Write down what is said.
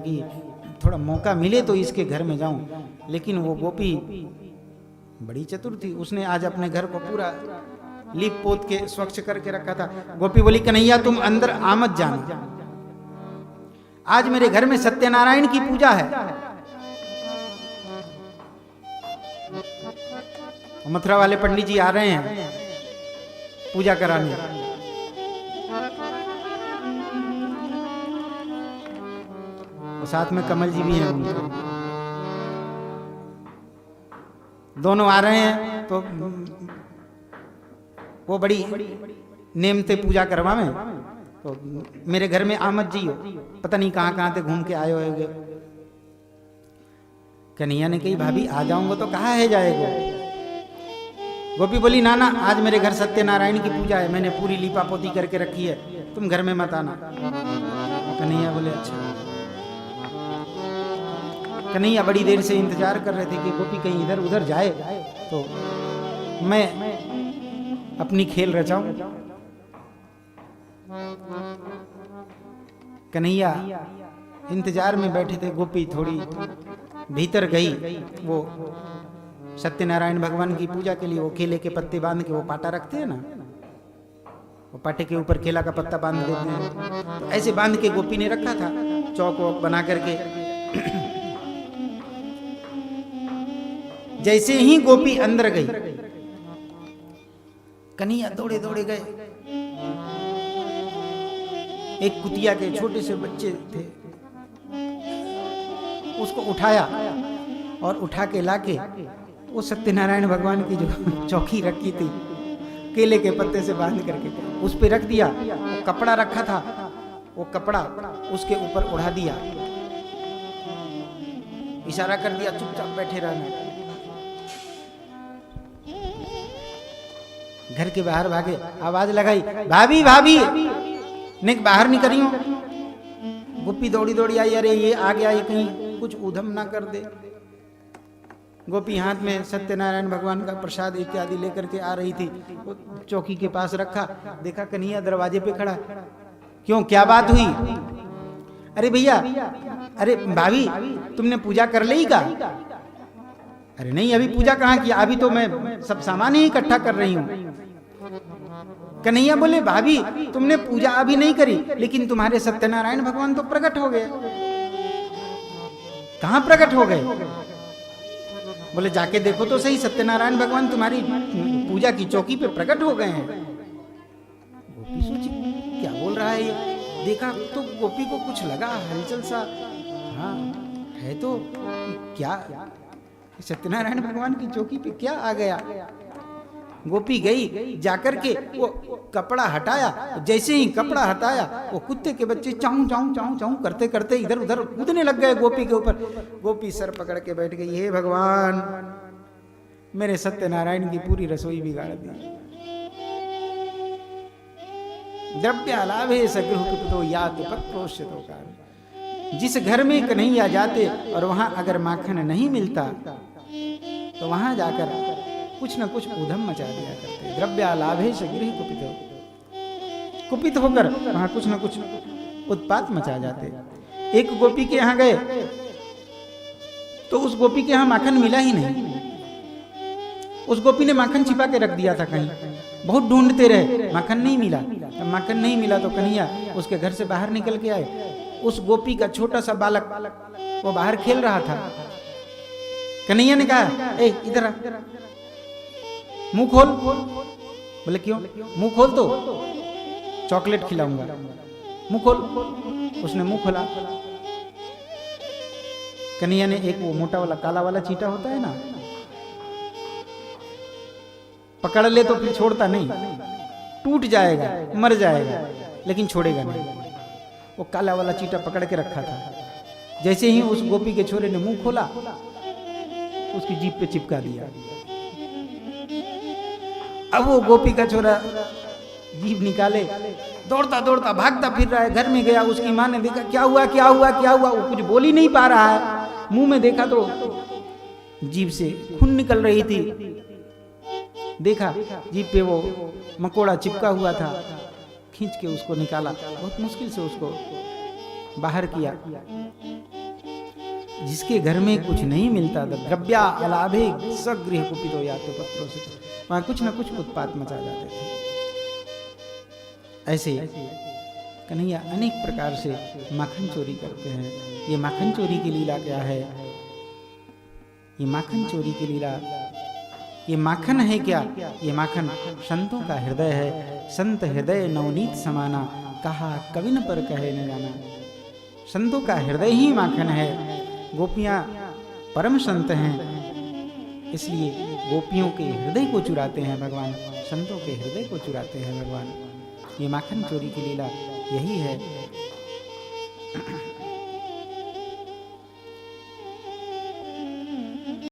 कि थोड़ा मौका मिले तो इसके घर में जाऊं, लेकिन वो गोपी बड़ी चतुर थी। उसने आज अपने घर को पूरा लीप पोत के स्वच्छ करके रखा था। गोपी बोली, कन्हैया तुम अंदर आमद जाना, आज मेरे घर में सत्यनारायण की पूजा है। मथुरा वाले पंडित जी आ रहे हैं पूजा कराने। और साथ में कमल जी भी हैं उनके। दोनों आ रहे हैं तो वो बड़ी नेम से पूजा करवावे। तो मेरे घर में आमद जी हो, पता नहीं कहां कहां से घूम के आए होंगे। कन्हैया ने कही, भाभी आ जाऊंगा तो कहाँ है जाएगा। गोपी बोली, ना ना आज मेरे घर सत्यनारायण की पूजा है, मैंने पूरी लीपा पोती करके रखी है, तुम घर में मत आना। कन्हैया बोले अच्छा। कन्हैया बड़ी देर से इंतजार कर रहे थे कि गोपी कहीं इधर उधर जाए तो मैं अपनी खेल रचाऊं। कन्हैया इंतजार में बैठे थे। गोपी थोड़ी भीतर गई, वो सत्यनारायण भगवान की पूजा के लिए वो केले के पत्ते बांध के वो पाटा रखते हैं ना, वो पाटे के ऊपर केला का पत्ता बांध देते हैं, तो ऐसे बांध के गोपी ने रखा था चौक वौक बना करके। जैसे ही गोपी अंदर गई, कन्हैया दौड़े दौड़े गए। एक कुतिया के छोटे से बच्चे थे, उसको उठाया और उठा के लाके वो सत्यनारायण भगवान की जो चौकी रखी थी केले के पत्ते से बांध करके उस पे रख दिया। वो कपड़ा रखा था, वो कपड़ा उसके ऊपर उड़ा दिया, इशारा कर दिया चुपचाप बैठे रहना। घर के बाहर भागे, आवाज लगाई, भाभी भाभी ने बाहर निकली हूं। गोपी दौड़ी दौड़ी आई, अरे ये आ गया, ये कहीं कुछ उधम ना कर दे। गोपी हाथ में सत्यनारायण भगवान का प्रसाद इत्यादि लेकर के आ रही थी, वो चौकी के पास रखा। देखा कन्हैया दरवाजे पे खड़ा। क्यों, क्या बात हुई? अरे भैया, अरे भाभी तुमने पूजा कर ली का? अरे नहीं, अभी पूजा कहाँ किया, अभी तो मैं सब सामान ही इकट्ठा कर रही हूँ। कन्हैया बोले, भाभी तुमने पूजा अभी नहीं करी, लेकिन तुम्हारे सत्यनारायण भगवान तो प्रकट हो गए। कहाँ प्रकट हो गए? बोले जाके देखो तो सही, सत्यनारायण भगवान तुम्हारी पूजा की चौकी पे प्रकट हो गए हैं। गोपी सोची क्या बोल रहा है ये। देखा तो गोपी को कुछ लगा हलचल सा, हाँ है तो क्या, सत्यनारायण भगवान की चौकी पे क्या आ गया। गोपी गई, जाकर के वो कपड़ा हटाया। जैसे ही कपड़ा हटाया, वो कुत्ते के बच्चे चाऊ चाऊ चाऊ चाऊ करते करते इधर उधर कूदने लग गए गोपी के ऊपर। गोपी सर पकड़ के बैठ गई, हे भगवान मेरे सत्यनारायण की पूरी रसोई बिगाड़ दी। द्रव्यालाभे सगृहकृतो याति पत्रोष्यतो काल। जिस घर में कन्हैया जाते और वहां अगर माखन नहीं मिलता तो वहां जाकर कुछ न कुछ उधम मचा दिया करते। द्रव्यालाभे गृह कुपितो, कुपित होकर वहां कुछ न कुछ उत्पात मचा जाते। एक गोपी के यहां गए तो उस गोपी के यहां माखन मिला ही नहीं। उस गोपी ने माखन छिपा के रख दिया था कहीं, बहुत ढूंढते रहे, माखन नहीं मिला। माखन नहीं मिला तो कन्हैया उसके घर से बाहर निकल के आए। उस गोपी का छोटा सा बालक वो बाहर खेल रहा था। कन्हैया ने कहा, ए इधर आ, मुंह खोल। बोले क्यों? मुंह खोल तो चॉकलेट खिलाऊंगा, मुंह खोल। उसने मुंह खोला। कन्हैया ने एक वो मोटा वाला काला वाला चींटा होता है ना, पकड़ ले तो फिर छोड़ता नहीं, टूट जाएगा मर जाएगा लेकिन छोड़ेगा नहीं। वो काला वाला चींटा पकड़ के रखा था। जैसे ही उस गोपी के छोरे ने मुंह खोला, उसकी जीभ पे चिपका दिया। अब वो गोपी का छोरा जीभ निकाले, दौड़ता दौड़ता भागता फिर रहा है। घर में गया, उसकी माँ ने देखा, क्या हुआ क्या हुआ क्या हुआ। वो कुछ बोल ही नहीं पा रहा है। मुंह में देखा तो जीभ से खून निकल रही थी। देखा जीभ पे वो मकोड़ा चिपका हुआ था, खींच के उसको निकाला, बहुत मुश्किल से उसको बाहर किया। जिसके घर में कुछ नहीं मिलता था, द्रव्या अलाभे सगृह कुपितो यातो पत्रोषितो, वहां कुछ ना कुछ उत्पात मचा जाते थे। ऐसे कन्हैया अनेक प्रकार से माखन चोरी करते हैं। ये माखन चोरी की लीला क्या है? ये माखन चोरी की लीला, ये माखन है क्या? ये माखन संतों का हृदय है। संत हृदय नवनीत समाना, कहा कवि न पर कहे न जाना। संतों का हृदय ही माखन है। गोपियां परम संत हैं, इसलिए गोपियों के हृदय को चुराते हैं भगवान, संतों के हृदय को चुराते हैं भगवान। ये माखन चोरी की लीला यही है।